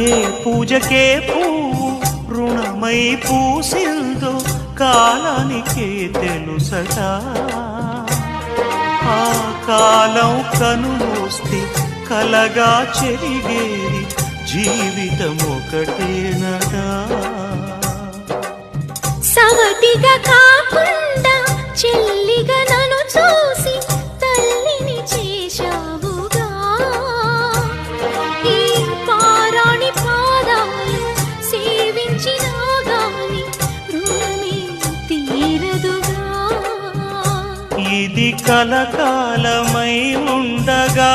ఏ పూజకే పువ్వు రుణమై పూసిందో కాలానికే తెలుసట. ఆ కాలం కనుమూస్తే కలగా చెరిగేది జీవితం ఒకటేనట. సవతిగా కాకుండా చెల్లిగా నన్ను చూసి తల్లిని చేశావుగా. ఈ పారాణి పాదాలు సేవించినా గాని రుణమే తీరదుగా. ఇది కలకాలమై ఉండగా